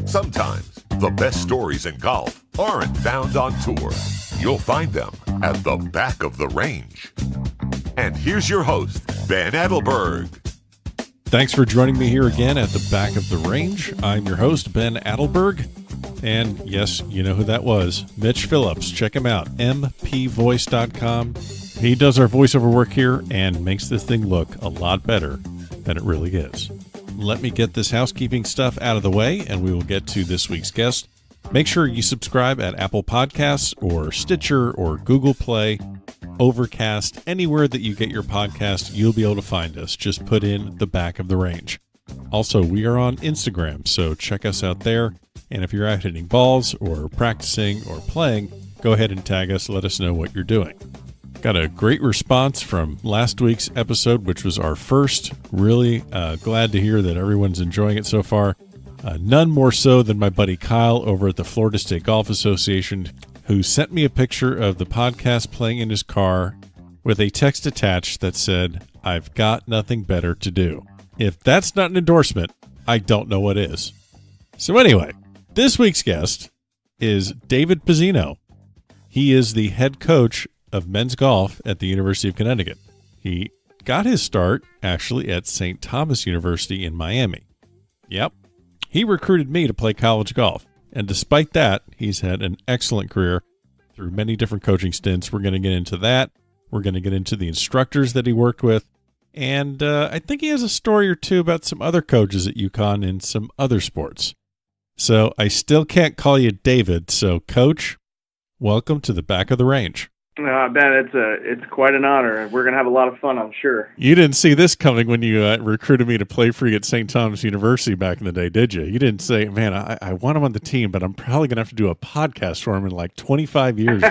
Sometimes the best stories in golf aren't found on tour. You'll find them at the back of the range. And here's your host, Ben Adelberg. Thanks for joining me here again at the back of the range. I'm your host, Ben Adelberg. And yes, you know who that was. Mitch Phillips. Check him out, mpvoice.com. He does our voiceover work here and makes this thing look a lot better than it really is. Let me get this housekeeping stuff out of the way, and we will get to this week's guest. Make sure you subscribe at Apple Podcasts or Stitcher or Google Play, Overcast, anywhere that you get your podcast, you'll be able to find us. Just put in the back of the range. Also, we are on Instagram, so check us out there. And if you're out hitting balls or practicing or playing, go ahead and tag us. Let us know what you're doing. Got a great response from last week's episode, which was our first. Really glad to hear that everyone's enjoying it so far. None more so than my buddy Kyle over at the Florida State Golf Association, who sent me a picture of the podcast playing in his car with a text attached that said, "I've got nothing better to do." If that's not an endorsement, I don't know what is. So anyway, this week's guest is David Pezzino. He is the head coach of men's golf at the University of Connecticut. He got his start actually at St. Thomas University in Miami. Yep. He recruited me to play college golf. And despite that, he's had an excellent career through many different coaching stints. We're going to get into that. We're going to get into the instructors that he worked with. And I think he has a story or two about some other coaches at UCONN in some other sports. So I still can't call you David. So, Coach, welcome to the back of the range. Ben, it's quite an honor. We're going to have a lot of fun, I'm sure. You didn't see this coming when you recruited me to play for you at St. Thomas University back in the day, did you? You didn't say, man, I want him on the team, but I'm probably going to have to do a podcast for him in like 25 years.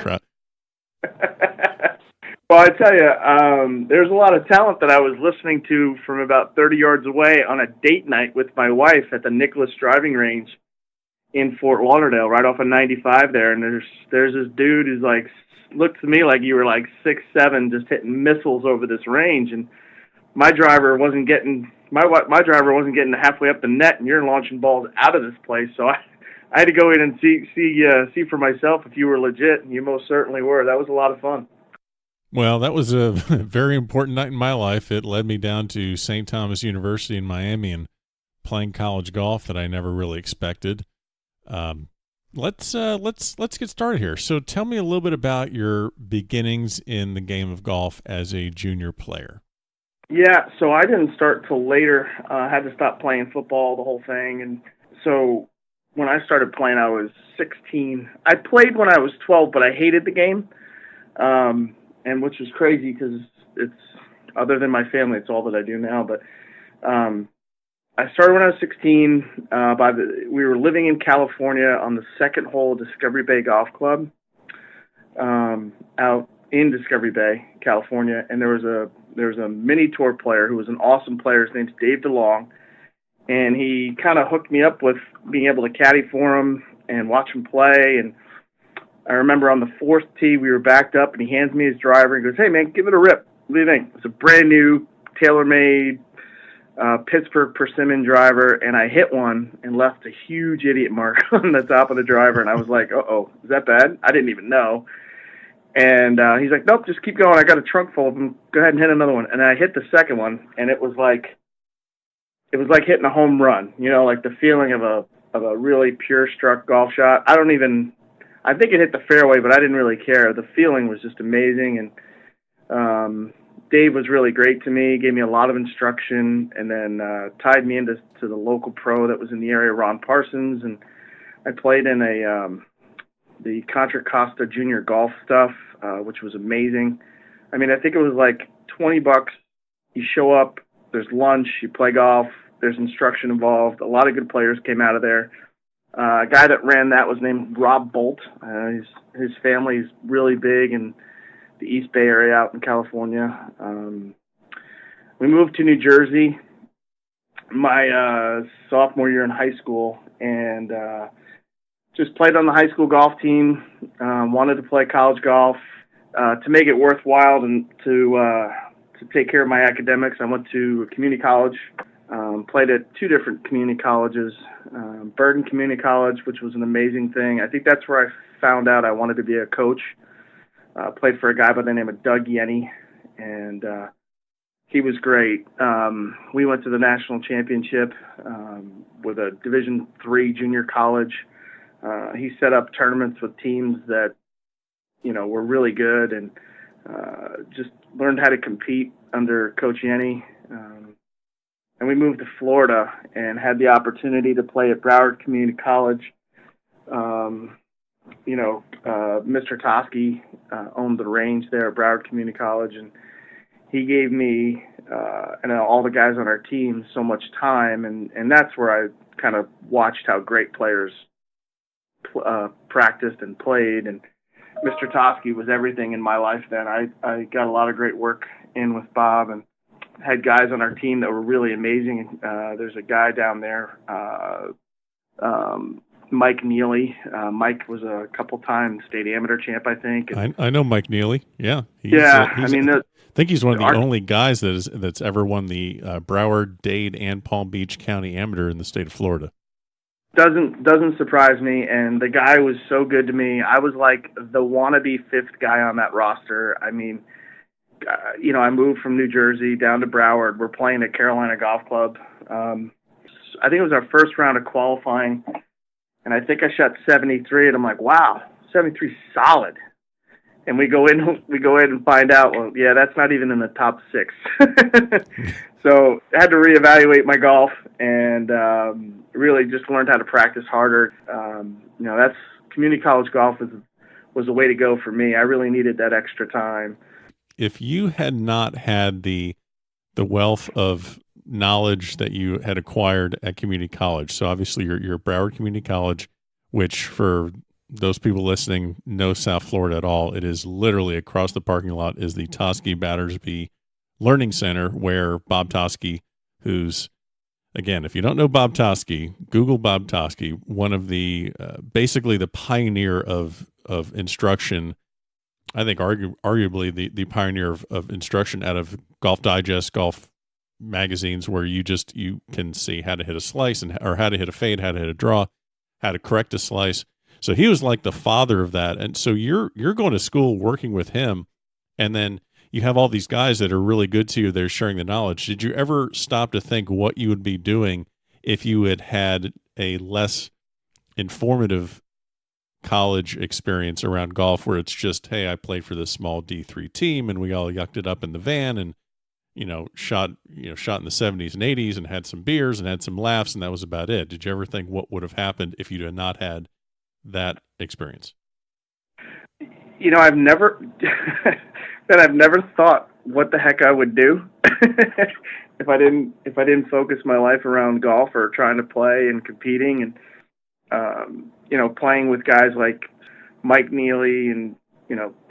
Well, I tell you, there's a lot of talent that I was listening to from about 30 yards away on a date night with my wife at the Nicholas driving range in Fort Lauderdale, right off of 95 there. And there's this dude who's like, looked to me like you were like 6'7", just hitting missiles over this range, and my driver wasn't getting halfway up the net, and you're launching balls out of this place. So I had to go in and see for myself if you were legit, and you most certainly were. That was a lot of fun. Well, that was a very important night in my life. It led me down to St. Thomas University in Miami and playing college golf that I never really expected. Let's get started here. So tell me a little bit about your beginnings in the game of golf as a junior player. Yeah, so I didn't start till later. I had to stop playing football, the whole thing. And so when I started playing, I was 16. I played when I was 12, but I hated the game, and which was crazy because it's, other than my family, it's all that I do now. But I started when I was 16. We were living in California on the second hole of Discovery Bay Golf Club, out in Discovery Bay, California. And there was a mini tour player who was an awesome player. His name's Dave DeLong, and he kind of hooked me up with being able to caddy for him and watch him play. And I remember on the fourth tee, we were backed up, and he hands me his driver and goes, "Hey man, give it a rip. What do you think?" It's a brand new, tailor-made Pittsburgh Persimmon driver, and I hit one and left a huge idiot mark on the top of the driver, and I was like, uh-oh, is that bad? I didn't even know. And he's like, "Nope, just keep going. I got a trunk full of them. Go ahead and hit another one." And I hit the second one, and it was like hitting a home run, like the feeling of a really pure struck golf shot. I think it hit the fairway, but I didn't really care. The feeling was just amazing, and Dave was really great to me, gave me a lot of instruction, and then tied me into the local pro that was in the area, Ron Parsons, and I played in the Contra Costa Junior Golf stuff, which was amazing. I mean, I think it was like $20. You show up, there's lunch, you play golf, there's instruction involved. A lot of good players came out of there. A guy that ran that was named Rob Bolt. His family's really big in the East Bay area out in California. We moved to New Jersey my sophomore year in high school, and just played on the high school golf team. Wanted to play college golf. To make it worthwhile and to take care of my academics, I went to a community college Played at two different community colleges, Bergen Community College, which was an amazing thing. I think that's where I found out I wanted to be a coach. Played for a guy by the name of Doug Yenny, and he was great. We went to the national championship with a Division III junior college. He set up tournaments with teams that, were really good, and just learned how to compete under Coach Yenny. And we moved to Florida and had the opportunity to play at Broward Community College. Mr. Toski owned the range there at Broward Community College, and he gave me and all the guys on our team so much time, and that's where I kind of watched how great players practiced and played. And Mr. Toski was everything in my life then. I got a lot of great work in with Bob, and had guys on our team that were really amazing. There's a guy down there, Mike Neely. Mike was a couple-time state amateur champ, I think. I know Mike Neely. Yeah. I think he's one of the only guys that's ever won the Broward, Dade, and Palm Beach County Amateur in the state of Florida. Doesn't surprise me, and the guy was so good to me. I was like the wannabe fifth guy on that roster. I mean, I moved from New Jersey down to Broward. We're playing at Carolina Golf Club. I think it was our first round of qualifying, and I think I shot 73, and I'm like, wow, 73 is solid. And we go in and find out, well, yeah, that's not even in the top 6. So I had to reevaluate my golf, and really just learned how to practice harder. That's community college golf was the way to go for me. I really needed that extra time. If you had not had the wealth of knowledge that you had acquired at community college, so obviously you're Broward Community College, which for those people listening know South Florida at all, it is literally across the parking lot is the Toski Battersby Learning Center, where Bob Toski, who's, again, if you don't know Bob Toski, Google Bob Toski, one of the basically the pioneer of instruction. I think arguably the pioneer of instruction out of Golf Digest, golf magazines, where you can see how to hit a slice or how to hit a fade, how to hit a draw, how to correct a slice. So he was like the father of that. And so you're going to school working with him, and then you have all these guys that are really good to you. They're sharing the knowledge. Did you ever stop to think what you would be doing if you had had a less informative college experience around golf, where it's just, hey, I played for this small D3 team and we all yucked it up in the van and, shot in the 70s and 80s and had some beers and had some laughs, and that was about it? Did you ever think what would have happened if you had not had that experience? I've never thought what the heck I would do if I didn't focus my life around golf or trying to play and competing and playing with guys like Mike Neely and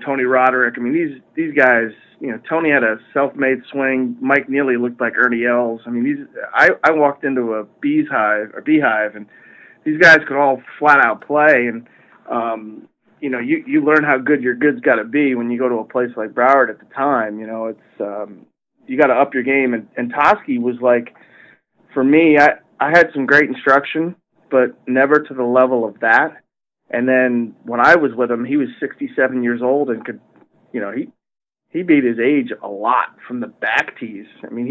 Tony Roderick. I mean, these guys. Tony had a self-made swing. Mike Neely looked like Ernie Els. I mean, I walked into a beehive, and these guys could all flat out play. And you learn how good your good's got to be when you go to a place like Broward at the time. It's you got to up your game. And Toski was like, for me, I had some great instruction, but never to the level of that. And then when I was with him, he was 67 years old and could, he beat his age a lot from the back tees. I mean,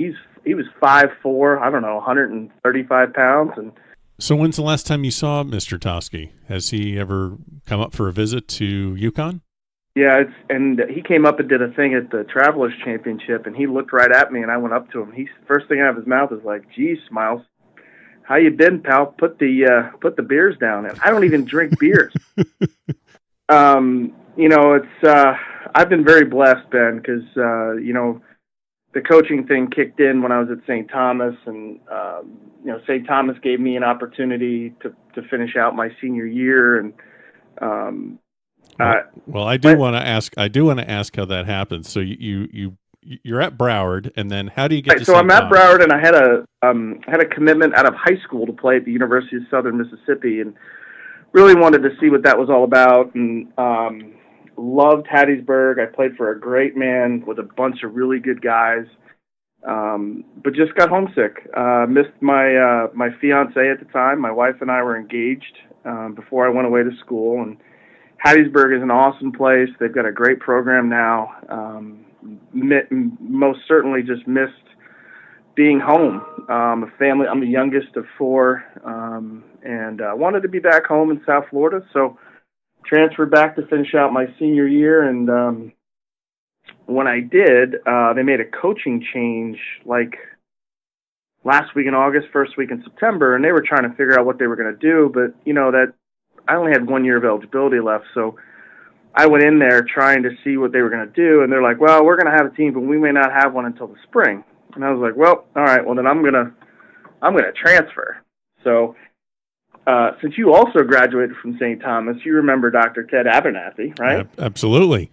he was 5'4", 135 pounds. And so when's the last time you saw Mr. Toski? Has he ever come up for a visit to UCONN? Yeah, and he came up and did a thing at the Travelers Championship, and he looked right at me, and I went up to him. First thing out of his mouth was like, "Geez, Smiles, how you been, pal? Put the beers down." And I don't even drink beers. I've been very blessed, Ben, because the coaching thing kicked in when I was at St. Thomas, and St. Thomas gave me an opportunity to finish out my senior year, and I do want to ask how that happened. So you're at Broward, and then how do you get to So St. I'm at Thomas? Broward, and I had a commitment out of high school to play at the University of Southern Mississippi, and really wanted to see what that was all about, and loved Hattiesburg. I played for a great man with a bunch of really good guys. but just got homesick. Missed my fiance at the time. My wife and I were engaged before I went away to school, and Hattiesburg is an awesome place. They've got a great program now. Most certainly just missed being home. A family. I'm the youngest of four, and wanted to be back home in South Florida. So transferred back to finish out my senior year, and when I did, they made a coaching change like last week in August, first week in September, and they were trying to figure out what they were going to do. But that I only had 1 year of eligibility left, so I went in there trying to see what they were going to do, and they're like, "Well, we're going to have a team, but we may not have one until the spring." And I was like, "Well, all right. Well, then I'm gonna transfer." So, since you also graduated from St. Thomas, you remember Dr. Ted Abernathy, right? Absolutely.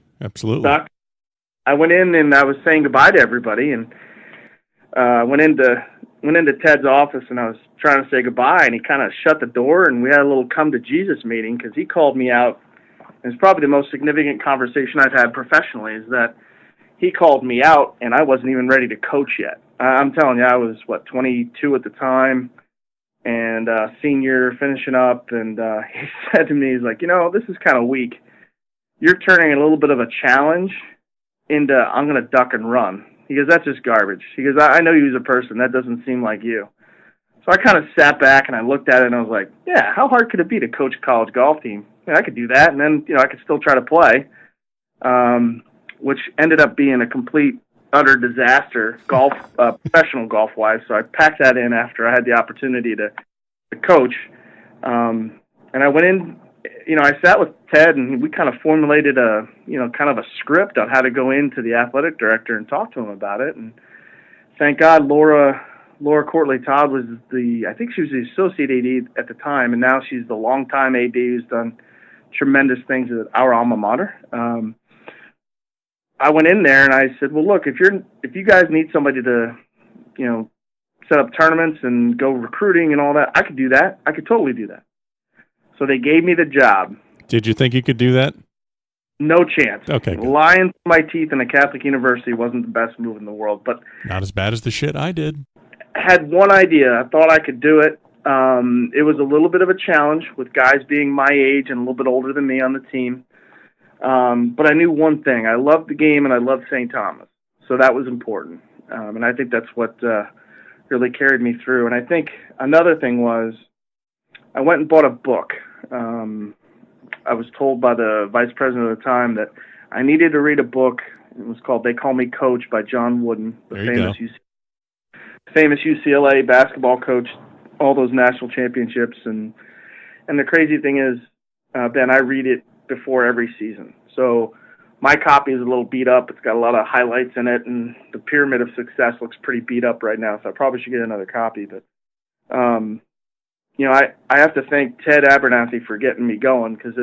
I went in and I was saying goodbye to everybody, and went into Ted's office, and I was trying to say goodbye, and he kind of shut the door, and we had a little come to Jesus meeting because he called me out. It's probably the most significant conversation I've had professionally, is that he called me out, and I wasn't even ready to coach yet. I'm telling you, I was, 22 at the time, and senior, finishing up, and he said to me, he's like, this is kind of weak. You're turning a little bit of a challenge into, I'm going to duck and run. He goes, that's just garbage. He goes, I know you as a person. That doesn't seem like you. So I kind of sat back, and I looked at it, and I was like, yeah, how hard could it be to coach a college golf team? I could do that, and then, I could still try to play. Which ended up being a complete, utter disaster professional golf-wise. So I packed that in after I had the opportunity to coach. And I went in, I sat with Ted, and we kind of formulated a script on how to go into the athletic director and talk to him about it. And thank God Laura Courtley Todd was I think she was the associate AD at the time, and now she's the longtime AD who's done tremendous things at our alma mater. I went in there and I said, well, look, if you guys need somebody to, set up tournaments and go recruiting and all that, I could do that. I could totally do that. So they gave me the job. Did you think you could do that? No chance. Okay. Good. Lying through my teeth in a Catholic university wasn't the best move in the world, but not as bad as the shit I did. Had one idea. I thought I could do it. It was a little bit of a challenge with guys being my age and a little bit older than me on the team. But I knew one thing. I loved the game, and I loved St. Thomas. So that was important. And I think that's what really carried me through. And I think another thing was I went and bought a book. I was told by the vice president at the time that I needed to read a book. It was called They Call Me Coach by John Wooden, the famous UCLA basketball coach, all those national championships. And the crazy thing is, Ben, I read it before every season. So my copy is a little beat up. It's got a lot of highlights in it, and the pyramid of success looks pretty beat up right now, so I probably should get another copy. But, I have to thank Ted Abernathy for getting me going, because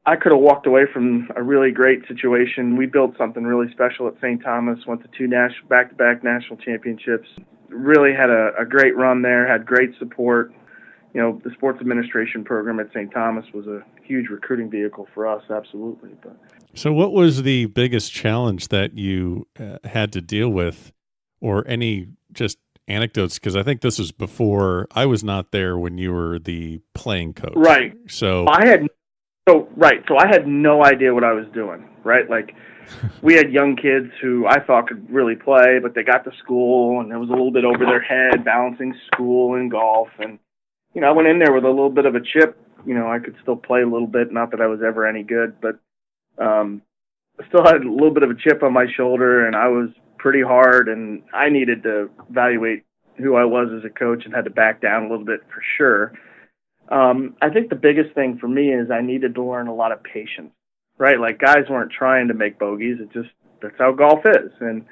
I could have walked away from a really great situation. We built something really special at St. Thomas, went to two back-to-back national championships, really had a great run there, had great support. The sports administration program at St. Thomas was a huge recruiting vehicle for us, absolutely. But so what was the biggest challenge that you had to deal with, or any just anecdotes? Because I think this was before, I was not there when you were the playing coach. Right. So I had no idea what I was doing, right? Like, we had young kids who I thought could really play, but they got to school, and it was a little bit over their head, balancing school and golf. And I went in there with a little bit of a chip. I could still play a little bit, not that I was ever any good, but I still had a little bit of a chip on my shoulder, and I was pretty hard, and I needed to evaluate who I was as a coach and had to back down a little bit for sure. I think the biggest thing for me is I needed to learn a lot of patience, right? Like, guys weren't trying to make bogeys. That's how golf is. And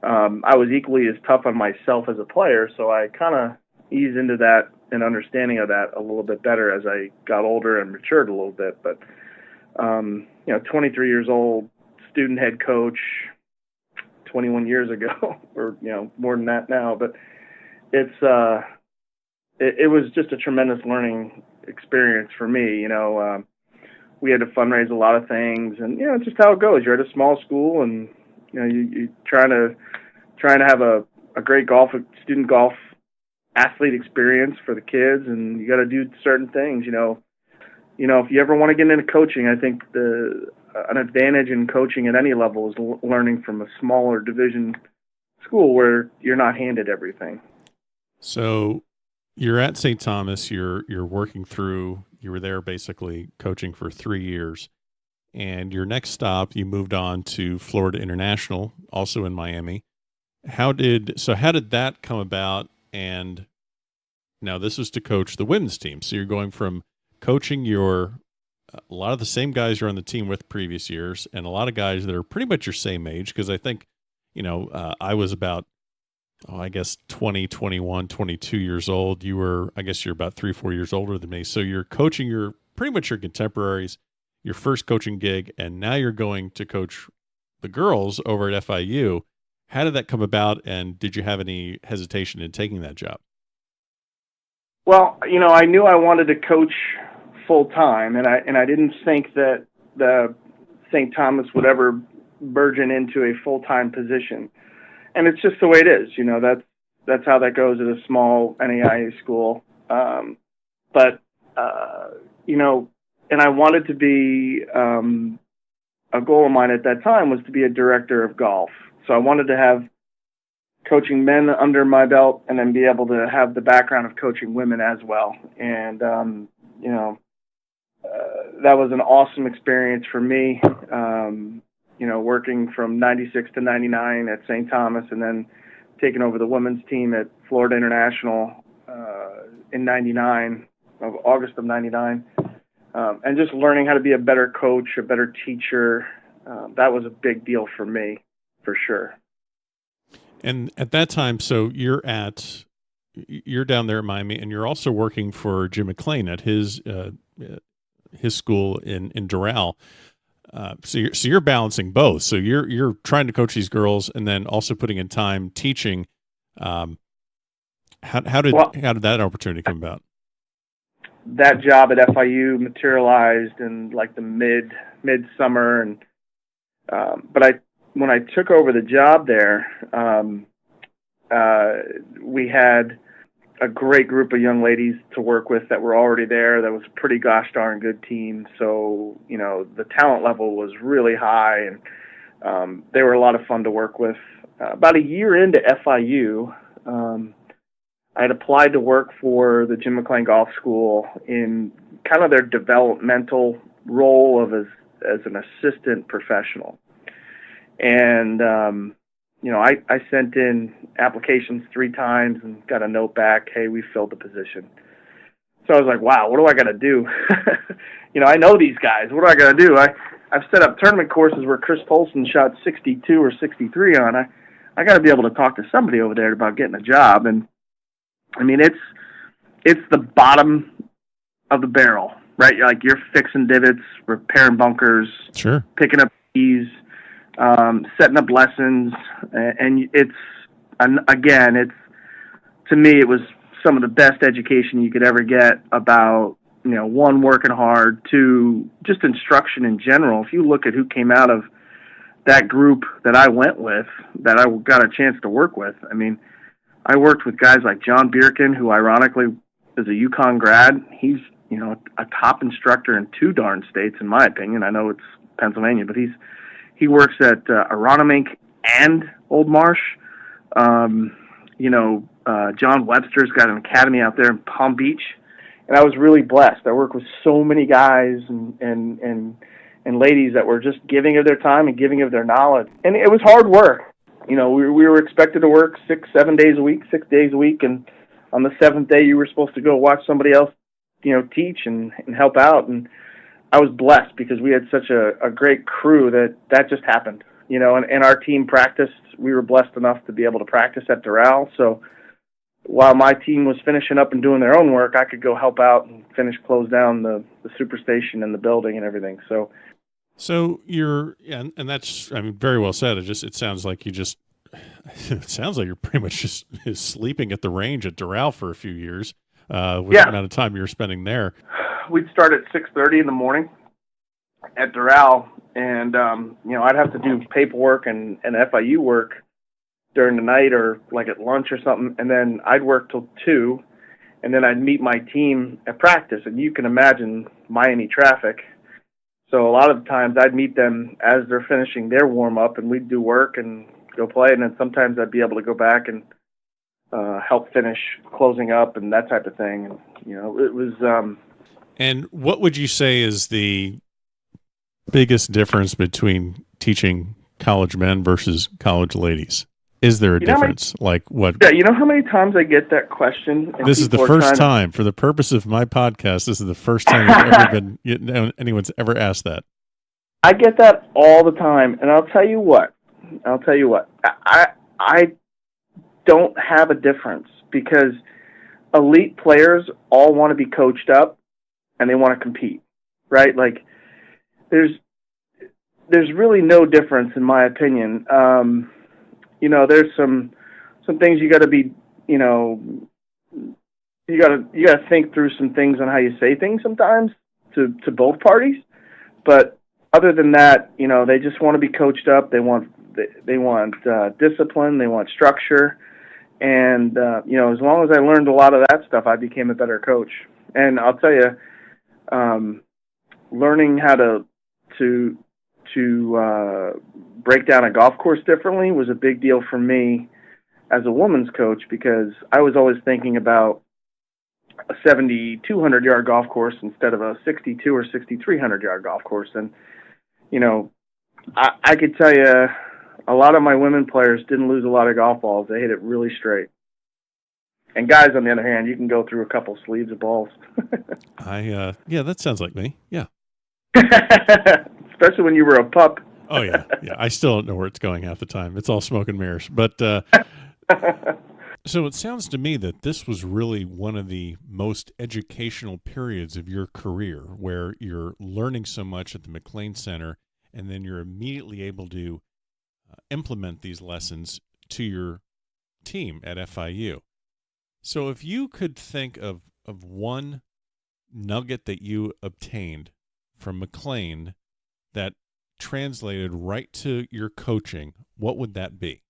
I was equally as tough on myself as a player, so I kind of eased into that and understanding of that a little bit better as I got older and matured a little bit. But, 23 years old, student head coach, 21 years ago, or, more than that now. But it was just a tremendous learning experience for me. We had to fundraise a lot of things, and, it's just how it goes. You're at a small school, and You trying to have a great student golf athlete experience for the kids, and you got to do certain things. If you ever want to get into coaching, I think an advantage in coaching at any level is learning from a smaller division school where you're not handed everything. So you're at St. Thomas, you're working through, you were there basically coaching for 3 years, and your next stop, you moved on to Florida International, also in Miami. How did that come about? And now this is to coach the women's team. So you're going from coaching a lot of the same guys you're on the team with previous years, and a lot of guys that are pretty much your same age. Cause I think, I was about, 20, 21, 22 years old. You're about 3-4 years older than me. So you're coaching pretty much your contemporaries, your first coaching gig, and now you're going to coach the girls over at FIU. How did that come about, and did you have any hesitation in taking that job? Well, I knew I wanted to coach full time, and I didn't think that the St. Thomas would ever burgeon into a full time position. And it's just the way it is. That's how that goes at a small NAIA school. And I wanted to be, a goal of mine at that time was to be a director of golf. So I wanted to have coaching men under my belt and then be able to have the background of coaching women as well. And, that was an awesome experience for me. Working from 96 to 99 at St. Thomas, and then taking over the women's team at Florida International in 99, of August of 99, and just learning how to be a better coach, a better teacher. That was a big deal for me, for sure. And at that time, so you're down there at Miami, and you're also working for Jim McClain at his school in Doral. So you're balancing both. So you're trying to coach these girls and then also putting in time teaching. How did that opportunity come about? That job at FIU materialized in like the midsummer, and when I took over the job there, we had a great group of young ladies to work with that were already there. That was a pretty gosh darn good team. So, the talent level was really high, and they were a lot of fun to work with. About a year into FIU, I had applied to work for the Jim McClain Golf School in kind of their developmental role as an assistant professional. And, I sent in applications 3 times and got a note back, hey, we filled the position. So I was like, wow, what do I got to do? I know these guys. What do I got to do? I've set up tournament courses where Chris Tolson shot 62 or 63 on. I got to be able to talk to somebody over there about getting a job. And, it's the bottom of the barrel, right? You're fixing divots, repairing bunkers, sure, picking up keys, setting up lessons, and it's to me, it was some of the best education you could ever get about, one, working hard, 2, just instruction in general. If you look at who came out of that group that I went with, that I got a chance to work with, I worked with guys like John Bierkin, who ironically is a UCONN grad. He's, a top instructor in 2 darn states, in my opinion. I know it's Pennsylvania, but he works at Aronimink and Old Marsh. John Webster's got an academy out there in Palm Beach, and I was really blessed. I worked with so many guys and ladies that were just giving of their time and giving of their knowledge, and it was hard work. We were expected to work 6-7 days a week, 6 days a week, and on the 7th day you were supposed to go watch somebody else, teach and help out. And I was blessed because we had such a great crew that just happened, and our team practiced. We were blessed enough to be able to practice at Doral. So while my team was finishing up and doing their own work, I could go help out and close down the superstation and the building and everything. So and that's, very well said. It sounds like it sounds like you're pretty much just sleeping at the range at Doral for a few years, with the amount of time you were spending there. We'd start at 6:30 in the morning at Doral, And, I'd have to do paperwork and FIU work during the night or like at lunch or something. And then I'd work till 2, and then I'd meet my team at practice. And you can imagine Miami traffic. So a lot of the times I'd meet them as they're finishing their warm-up, and we'd do work and go play. And then sometimes I'd be able to go back and help finish closing up and that type of thing. And, it was... And what would you say is the biggest difference between teaching college men versus college ladies? Is there a difference? Like what? Yeah, you know how many times I get that question? This is the first time, for the purpose of my podcast, this is the first time anyone's ever asked that. I get that all the time, and I'll tell you what. I don't have a difference, because elite players all want to be coached up and they want to compete, right? Like, there's really no difference in my opinion. There's some things you got to be, you got to think through some things on how you say things sometimes to both parties. But other than that, they just want to be coached up. They want discipline. They want structure. And, as long as I learned a lot of that stuff, I became a better coach. And I'll tell you, learning how to break down a golf course differently was a big deal for me as a women's coach, because I was always thinking about a 7,200-yard golf course instead of a 62 or 6,300-yard golf course. And, I could tell you a lot of my women players didn't lose a lot of golf balls. They hit it really straight. And guys, on the other hand, you can go through a couple sleeves of balls. Yeah, that sounds like me. Yeah. Especially when you were a pup. Oh, yeah. I still don't know where it's going half the time. It's all smoke and mirrors. But so it sounds to me that this was really one of the most educational periods of your career, where you're learning so much at the McLean Center, and then you're immediately able to implement these lessons to your team at FIU. So if you could think of one nugget that you obtained from McLean that translated right to your coaching, what would that be?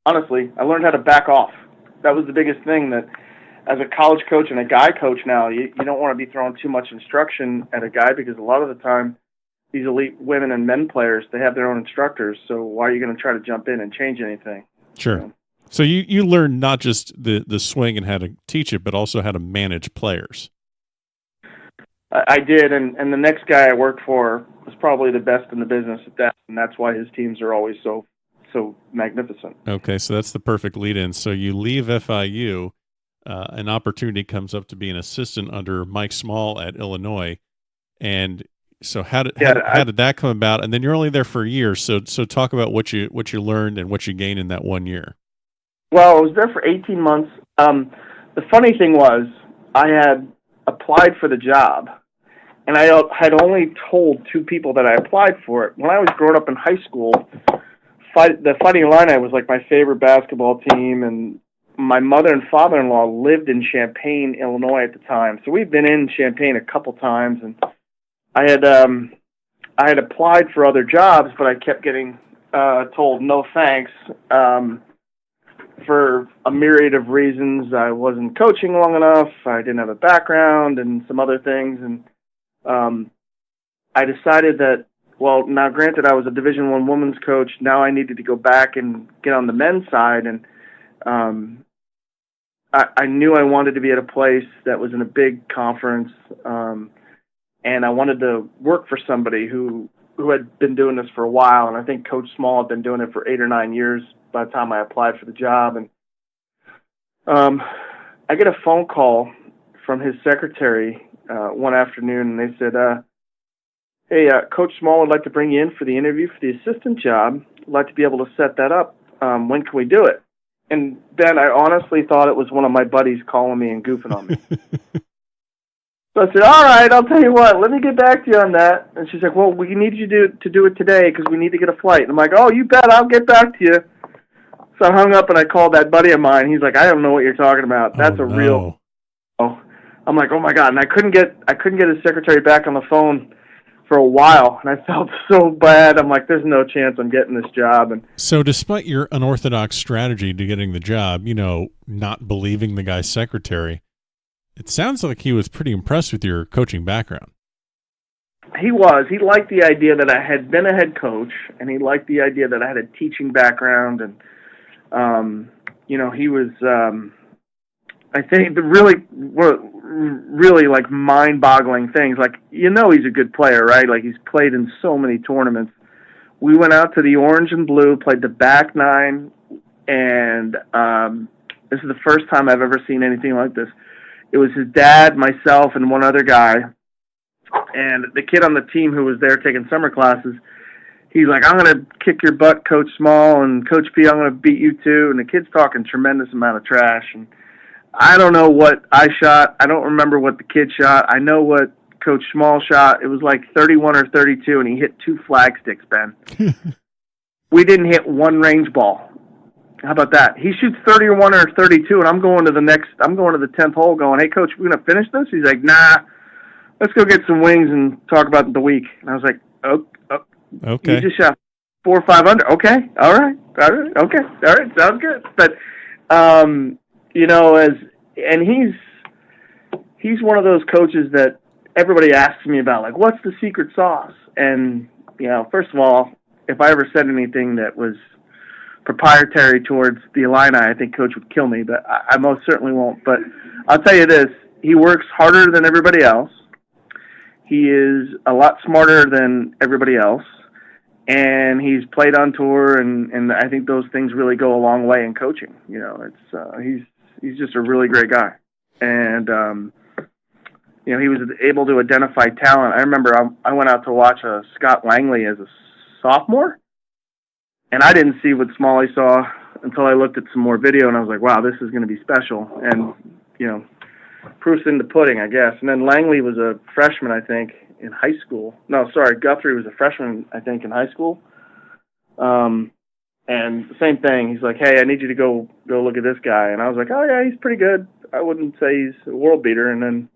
Honestly, I learned how to back off. That was the biggest thing, that as a college coach and a guy coach now, you don't want to be throwing too much instruction at a guy, because a lot of the time these elite women and men players, they have their own instructors. So why are you going to try to jump in and change anything? Sure. So you learned not just the swing and how to teach it, but also how to manage players. I did, and the next guy I worked for was probably the best in the business at that, and that's why his teams are always so magnificent. Okay, so that's the perfect lead-in. So you leave FIU, an opportunity comes up to be an assistant under Mike Small at Illinois, and so how did that come about? And then you're only there for a year, so talk about what you learned and what you gained in that 1 year. Well, I was there for 18 months. The funny thing was, I had applied for the job, and I had only told 2 people that I applied for it. When I was growing up in high school, the Fighting Illini was like my favorite basketball team, and my mother and father-in-law lived in Champaign, Illinois at the time. So we'd been in Champaign a couple times, and I had applied for other jobs, but I kept getting told no thanks. For a myriad of reasons. I wasn't coaching long enough, I didn't have a background, and some other things. And I decided that, well, now granted I was a Division I women's coach, now I needed to go back and get on the men's side. And I knew I wanted to be at a place that was in a big conference, and I wanted to work for somebody who had been doing this for a while. And I think Coach Small had been doing it for 8 or 9 years by the time I applied for the job. And I get a phone call from his secretary one afternoon, and they said, hey, Coach Small would like to bring you in for the interview for the assistant job. I'd like to be able to set that up. When can we do it? And Ben, I honestly thought it was one of my buddies calling me and goofing on me. So I said, all right, I'll tell you what, let me get back to you on that. And she's like, well, we need you to do it today because we need to get a flight. And I'm like, oh, you bet, I'll get back to you. So I hung up and I called that buddy of mine. He's like, I don't know what you're talking about. That's real. Oh, I'm like, oh my God. And I couldn't get his secretary back on the phone for a while, and I felt so bad. I'm like, there's no chance I'm getting this job. And so despite your unorthodox strategy to getting the job, not believing the guy's secretary, it sounds like he was pretty impressed with your coaching background. He was. He liked the idea that I had been a head coach, and he liked the idea that I had a teaching background. And, he was, I think, the really like mind-boggling things. Like, he's a good player, right? Like, he's played in so many tournaments. We went out to the Orange and Blue, played the back nine, and this is the first time I've ever seen anything like this. It was his dad, myself, and one other guy. And the kid on the team who was there taking summer classes, he's like, I'm going to kick your butt, Coach Small, and Coach P, I'm going to beat you too. And the kid's talking tremendous amount of trash. And I don't know what I shot. I don't remember what the kid shot. I know what Coach Small shot. It was like 31 or 32, and he hit 2 flag sticks, Ben. We didn't hit one range ball. How about that? He shoots 31 or 32, and I'm going to the 10th hole going, hey, Coach, we're going to finish this? He's like, nah, let's go get some wings and talk about the week. And I was like, oh, okay. You just shot 4 or 5 under. Okay, all right, okay, all right, sounds good. But, he's one of those coaches that everybody asks me about, like, what's the secret sauce? And, first of all, if I ever said anything that was proprietary towards the Illini, I think Coach would kill me, but I most certainly won't. But I'll tell you this, he works harder than everybody else. He is a lot smarter than everybody else, and he's played on tour, and I think those things really go a long way in coaching. He's just a really great guy. And, he was able to identify talent. I remember I went out to watch Scott Langley as a sophomore, and I didn't see what Smalley saw until I looked at some more video, and I was like, wow, this is going to be special. And, proof's in the pudding, I guess. And then Langley was a freshman, I think, in high school. No, sorry, Guthrie was a freshman, I think, in high school. And the same thing. He's like, hey, I need you to go look at this guy. And I was like, oh, yeah, he's pretty good. I wouldn't say he's a world beater. And then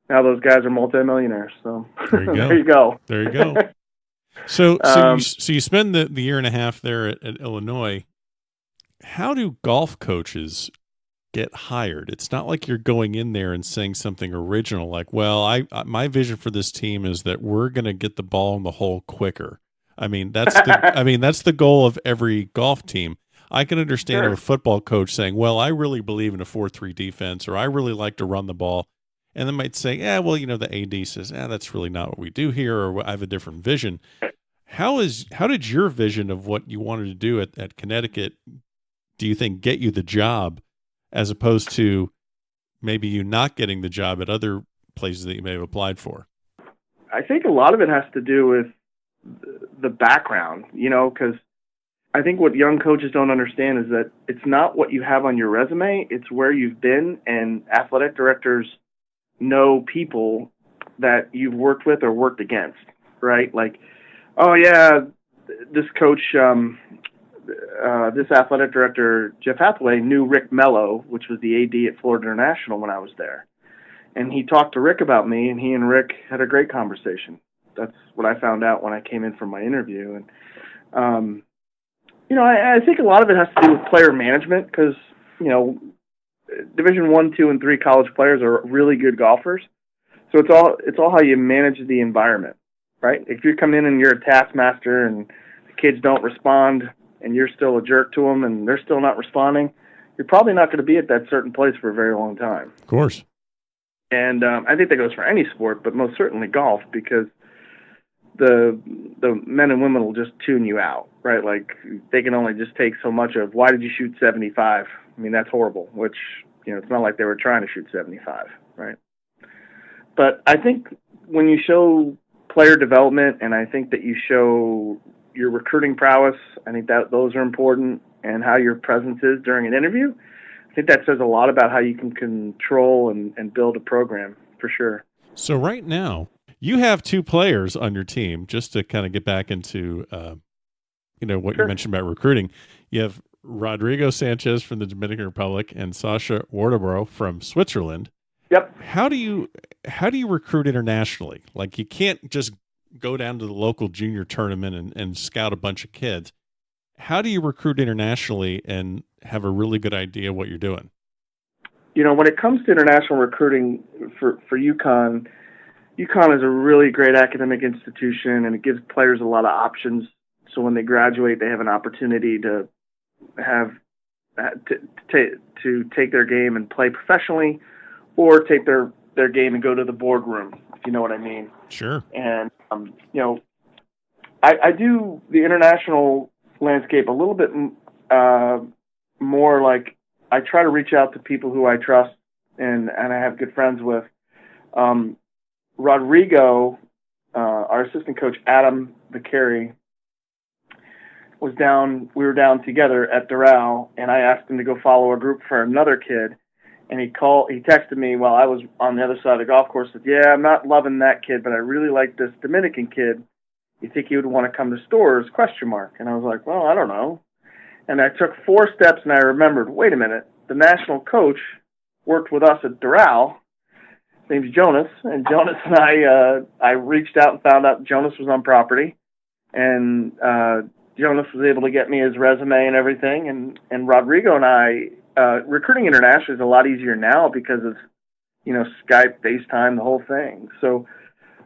now those guys are multimillionaires. So there you go. There you go. So you spend the year and a half there at Illinois. How do golf coaches get hired? It's not like you're going in there and saying something original like, well, my vision for this team is that we're going to get the ball in the hole quicker. I mean, that's the goal of every golf team. I can understand a football coach saying, well, I really believe in a 4-3 defense, or I really like to run the ball. And they might say, the AD says, that's really not what we do here, or I have a different vision. How did your vision of what you wanted to do at Connecticut, do you think, get you the job, as opposed to maybe you not getting the job at other places that you may have applied for? I think a lot of it has to do with the background, because I think what young coaches don't understand is that it's not what you have on your resume, it's where you've been, and athletic directors know people that you've worked with or worked against, right? Like, oh yeah, this coach, this athletic director, Jeff Hathaway, knew Rick Mello, which was the AD at Florida International when I was there. And he talked to Rick about me, and he and Rick had a great conversation. That's what I found out when I came in for my interview. And, I think a lot of it has to do with player management because, Division 1, 2, and 3 college players are really good golfers. So it's all how you manage the environment, right? If you're coming in and you're a taskmaster and the kids don't respond and you're still a jerk to them and they're still not responding, you're probably not going to be at that certain place for a very long time. Of course. And I think that goes for any sport, but most certainly golf, because the men and women will just tune you out, right? Like, they can only just take so much of, why did you shoot 75? I mean, that's horrible, which, it's not like they were trying to shoot 75, right? But I think when you show player development, and I think that you show your recruiting prowess, I think that those are important, and how your presence is during an interview, I think that says a lot about how you can control and build a program, for sure. So right now, you have 2 players on your team, just to kind of get back into, what you mentioned about recruiting. You have Rodrigo Sanchez from the Dominican Republic and Sasha Wardebro from Switzerland. Yep. How do you recruit internationally? Like, you can't just go down to the local junior tournament and scout a bunch of kids. How do you recruit internationally and have a really good idea what you're doing? When it comes to international recruiting for UConn, UConn is a really great academic institution, and it gives players a lot of options. So when they graduate, they have an opportunity to take their game and play professionally, or take their game and go to the boardroom, if you know what I mean. Sure. And, I do the international landscape a little bit more like I try to reach out to people who I trust and I have good friends with. Rodrigo, our assistant coach, Adam Vicari, we were down together at Doral, and I asked him to go follow a group for another kid. And he texted me while I was on the other side of the golf course, said, "Yeah, I'm not loving that kid, but I really like this Dominican kid. You think he would want to come to Stores? ? And I was like, well, I don't know. And I took 4 steps, and I remembered, wait a minute, the national coach worked with us at Doral. His name's Jonas, and Jonas and I reached out and found out Jonas was on property, and Jonas was able to get me his resume and everything, and Rodrigo and I, recruiting internationally is a lot easier now because of, Skype, FaceTime, the whole thing. So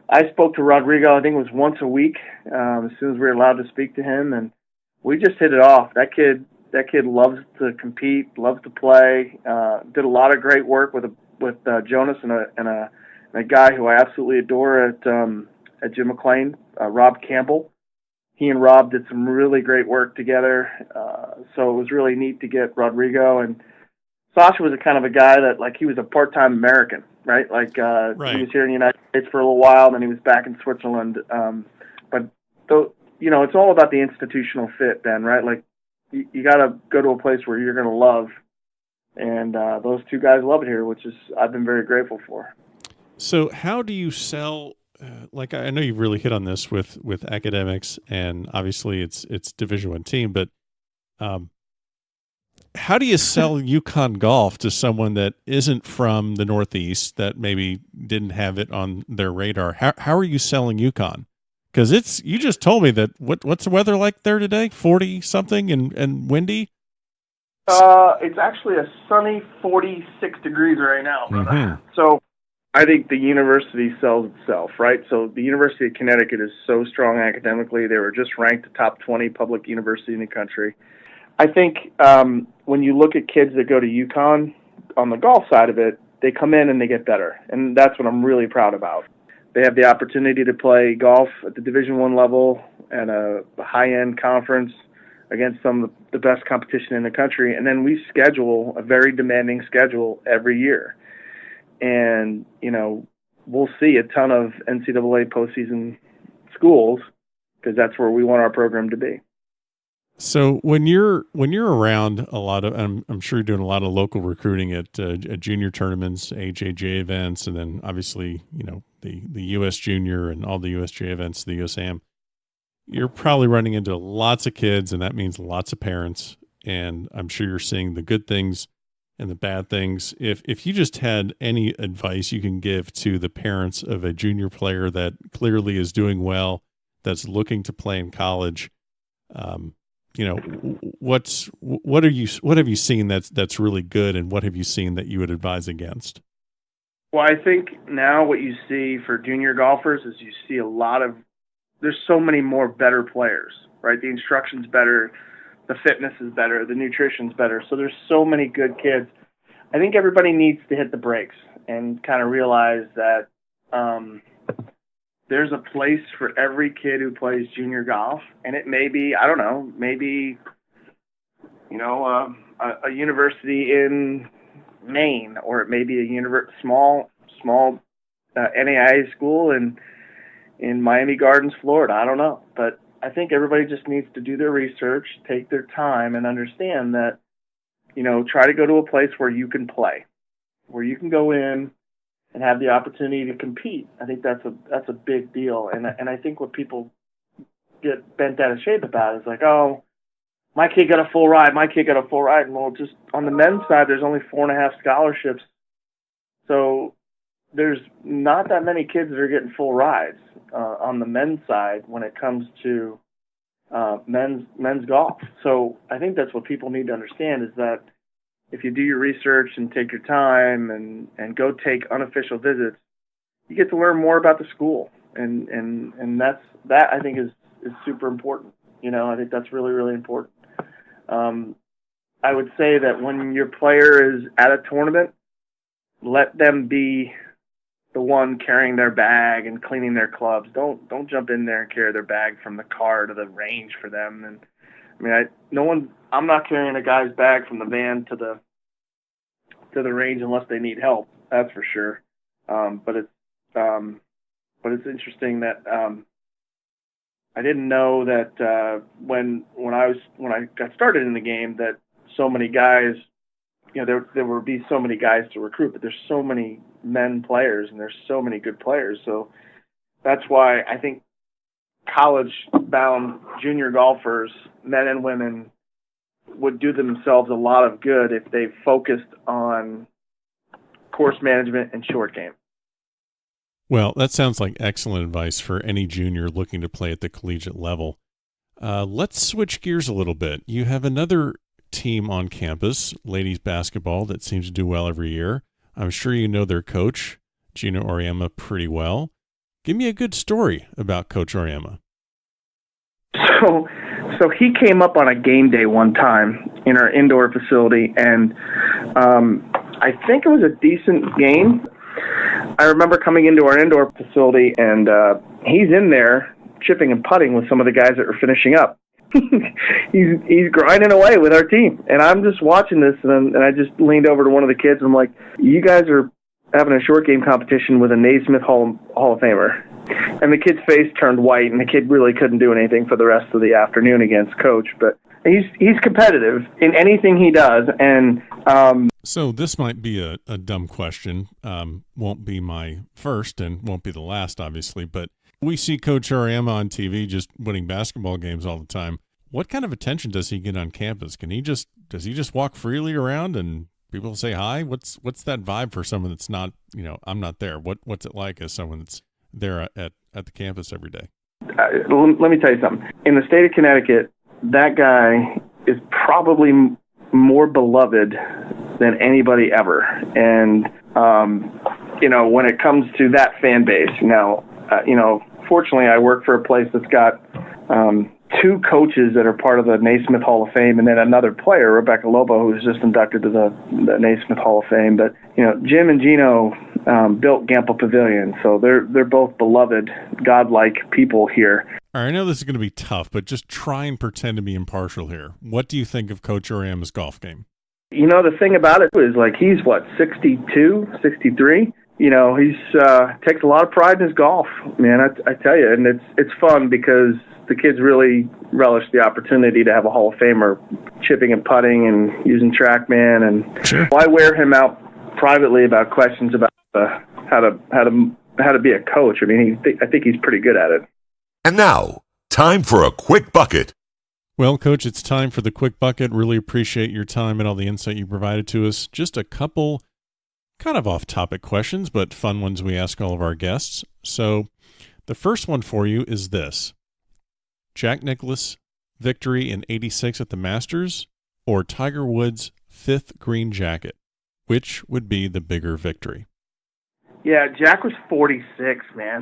I spoke to Rodrigo, I think it was once a week, as soon as we were allowed to speak to him, and we just hit it off. That kid loves to compete, loves to play, did a lot of great work with Jonas and a guy who I absolutely adore at Jim McLean, Rob Campbell. He and Rob did some really great work together, so it was really neat to get Rodrigo. And Sasha was a kind of a guy that, like, he was a part-time American, right? Like, right. He was here in the United States for a little while, then he was back in Switzerland. But it's all about the institutional fit, Ben, right? Like, you got to go to a place where you're going to love, and those two guys love it here, which is I've been very grateful for. So how do you sell? Like, I know you've really hit on this with academics, and obviously it's Division I team, but how do you sell UConn golf to someone that isn't from the Northeast, that maybe didn't have it on their radar? How are you selling UConn? Because you just told me that what's the weather like there today? 40 something and windy. It's actually a sunny 46 degrees right now, brother. Mm-hmm. So I think the university sells itself, right? So the University of Connecticut is so strong academically. They were just ranked the top 20 public university in the country. I think when you look at kids that go to UConn, on the golf side of it, they come in and they get better. And that's what I'm really proud about. They have the opportunity to play golf at the Division I level at a high-end conference against some of the best competition in the country. And then we schedule a very demanding schedule every year. And, we'll see a ton of NCAA postseason schools because that's where we want our program to be. So when you're around a lot of, I'm sure you're doing a lot of local recruiting at junior tournaments, AJJ events, and then obviously, the U.S. Junior and all the USJ events, the USAM, you're probably running into lots of kids, and that means lots of parents. And I'm sure you're seeing the good things and the bad things. If you just had any advice you can give to the parents of a junior player that clearly is doing well, that's looking to play in college, what have you seen that's really good, and what have you seen that you would advise against? Well, I think now what you see for junior golfers is you see there's so many more better players, right? The instruction's better, the fitness is better, the nutrition's better. So there's so many good kids. I think everybody needs to hit the brakes and kind of realize that there's a place for every kid who plays junior golf, and it may be, I don't know, maybe, a university in Maine, or it may be a small NAIA school in Miami Gardens, Florida. I don't know, but I think everybody just needs to do their research, take their time, and understand that, try to go to a place where you can play, where you can go in and have the opportunity to compete. I think that's a big deal. And I think what people get bent out of shape about is like, oh, my kid got a full ride. And well, just on the men's side, there's only 4.5 scholarships. So there's not that many kids that are getting full rides on the men's side when it comes to men's golf. So I think that's what people need to understand is that if you do your research and take your time and go take unofficial visits, you get to learn more about the school, and that I think is super important. I think that's really, really important. I would say that when your player is at a tournament, let them be the one carrying their bag and cleaning their clubs. Don't jump in there and carry their bag from the car to the range for them. And I mean, I'm not carrying a guy's bag from the van to the range unless they need help. That's for sure. But it's interesting that I didn't know that when I got started in the game that so many guys, there would be so many guys to recruit, but there's so many men players and there's so many good players. So that's why I think college-bound junior golfers, men and women, would do themselves a lot of good if they focused on course management and short game. Well, that sounds like excellent advice for any junior looking to play at the collegiate level. Let's switch gears a little bit. You have another team on campus, ladies basketball, that seems to do well every year. I'm sure you know their coach, Gino Auriemma, pretty well. Give me a good story about Coach Auriemma. So he came up on a game day one time in our indoor facility, and I think it was a decent game. I remember coming into our indoor facility, and he's in there chipping and putting with some of the guys that were finishing up. he's grinding away with our team, and I'm just watching this, and I just leaned over to one of the kids, and I'm like, you guys are having a short game competition with a Naismith Hall of Famer. And the kid's face turned white, and the kid really couldn't do anything for the rest of the afternoon against Coach. But he's competitive in anything he does. And so this might be a dumb question. Won't be my first and won't be the last, obviously. But we see Coach Auriemma on TV just winning basketball games all the time. What kind of attention does he get on campus? Does he just walk freely around and people say hi? What's that vibe for someone that's not, I'm not there? What's it like as someone that's there at the campus every day? Let me tell you something. In the state of Connecticut, that guy is probably more beloved than anybody ever. And, when it comes to that fan base, fortunately I work for a place that's got two coaches that are part of the Naismith Hall of Fame, and then another player, Rebecca Lobo, who was just inducted to the Naismith Hall of Fame. But Jim and Gino built Gamble Pavilion, so they're both beloved, godlike people here. All right, I know this is going to be tough, but just try and pretend to be impartial here. What do you think of Coach Auriemma's golf game? The thing about it is, he's 62, 63. He's takes a lot of pride in his golf, man. I tell you, and it's fun because the kids really relish the opportunity to have a Hall of Famer chipping and putting and using TrackMan. And sure. I wear him out privately about questions about how to be a coach. I mean, I think he's pretty good at it. And now, time for a quick bucket. Well, Coach, it's time for the quick bucket. Really appreciate your time and all the insight you provided to us. Just a couple kind of off-topic questions, but fun ones we ask all of our guests. So the first one for you is this. Jack Nicklaus' victory in '86 at the Masters or Tiger Woods' 5th green jacket? Which would be the bigger victory? Yeah, Jack was 46, man.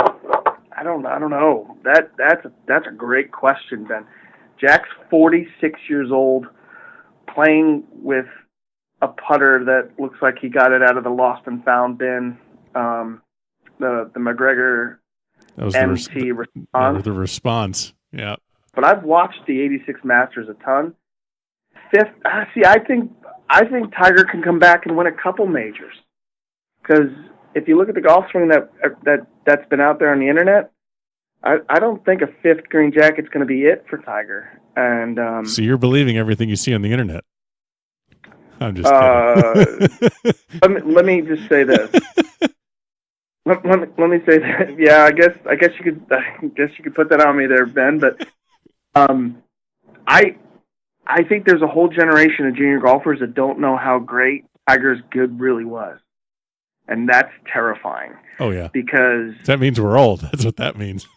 I don't know. That's a great question, Ben. Jack's 46 years old, playing with a putter that looks like he got it out of the lost and found bin. The McGregor MT response. The response, yeah. But I've watched the '86 Masters a ton. I think Tiger can come back and win a couple majors. Because if you look at the golf swing that's been out there on the internet, I don't think a 5th green jacket's going to be it for Tiger. And so you're believing everything you see on the internet. I'm just kidding. let me just say this. Let me say that. Yeah, I guess you could put that on me there, Ben. But I think there's a whole generation of junior golfers that don't know how great Tiger's good really was. And that's terrifying. Oh, yeah. Because that means we're old. That's what that means.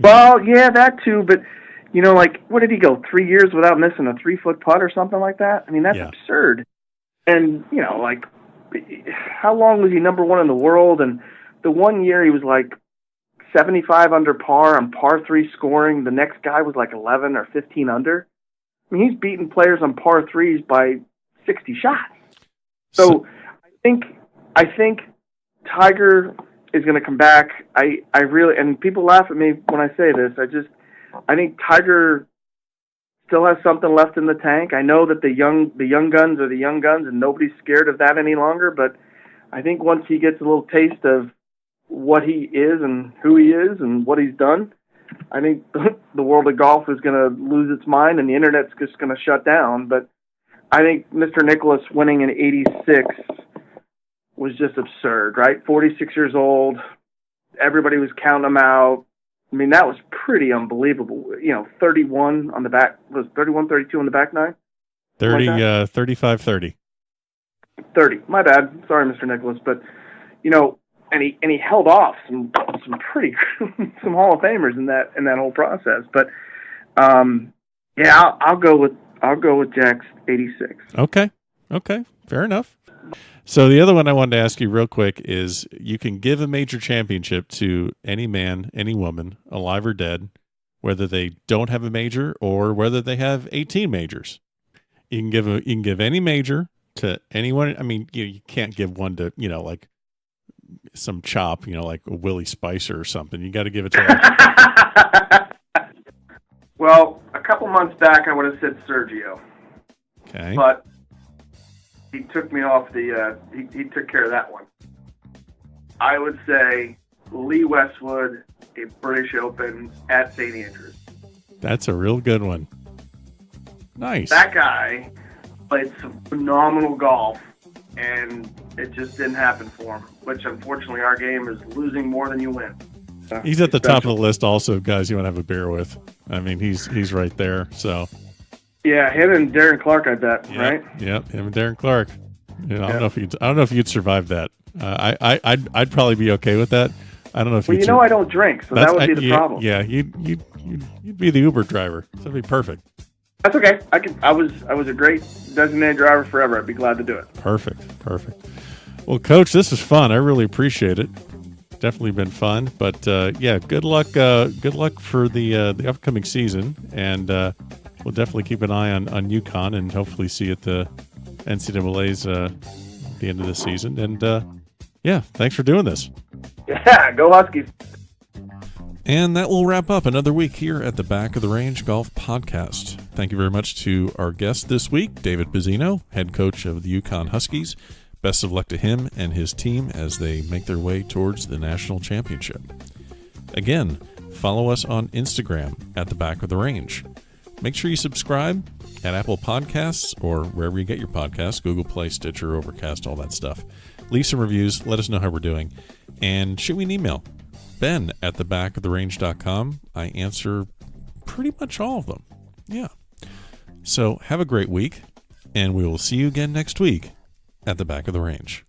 Well, yeah, that too. But, like, what did he go, 3 years without missing a 3-foot putt or something like that? I mean, that's absurd. And, like, how long was he number one in the world? And the one year he was like 75 under par on par 3 scoring. The next guy was like 11 or 15 under. I mean, he's beating players on par 3s by 60 shots. So I think Tiger is going to come back. I really, and people laugh at me when I say this. I think Tiger still has something left in the tank. I know that the young guns are the young guns, and nobody's scared of that any longer. But I think once he gets a little taste of what he is and who he is and what he's done, I think the world of golf is going to lose its mind, and the internet's just going to shut down. But I think Mr. Nicklaus winning in '86 was just absurd, right? 46 years old. Everybody was counting him out. I mean, that was pretty unbelievable. 31 on the back, was 31, 32 on the back nine? 35, 30. 30. My bad. Sorry, Mr. Nicklaus. But, and he held off some pretty, some Hall of Famers in that whole process. But, I'll go with Jack's 86. Okay. Fair enough. So the other one I wanted to ask you real quick is, you can give a major championship to any man, any woman, alive or dead, whether they don't have a major or whether they have 18 majors. You can give any major to anyone. I mean, you can't give one to, like some chop, like a Willie Spicer or something. You got to give it to Well, a couple months back I would have said Sergio. Okay. But he took me off he took care of that one. I would say Lee Westwood, a British Open at St. Andrews. That's a real good one. Nice. That guy played some phenomenal golf, and it just didn't happen for him, which unfortunately our game is losing more than you win. He's at the top of the list also of guys you want to have a beer with. I mean, he's right there, so... Yeah, him and Darren Clark, I bet, right? Yep, him and Darren Clark. I don't know if you'd survive that. I'd probably be okay with that. I don't know if. Well, I don't drink, so that would be the problem. Yeah, you'd be the Uber driver. So that'd be perfect. That's okay. I was a great designated driver forever. I'd be glad to do it. Perfect. Well, Coach, this was fun. I really appreciate it. Definitely been fun. But good luck. Good luck for the upcoming season, and we'll definitely keep an eye on UConn and hopefully see at the NCAA's at the end of the season. And thanks for doing this. Yeah, go Huskies. And that will wrap up another week here at the Back of the Range Golf Podcast. Thank you very much to our guest this week, David Pezzino, head coach of the UConn Huskies. Best of luck to him and his team as they make their way towards the national championship. Again, follow us on Instagram at the Back of the Range. Make sure you subscribe at Apple Podcasts or wherever you get your podcasts, Google Play, Stitcher, Overcast, all that stuff. Leave some reviews. Let us know how we're doing. And shoot me an email, ben@thebackoftherange.com. I answer pretty much all of them. Yeah. So have a great week, and we will see you again next week at the Back of the Range.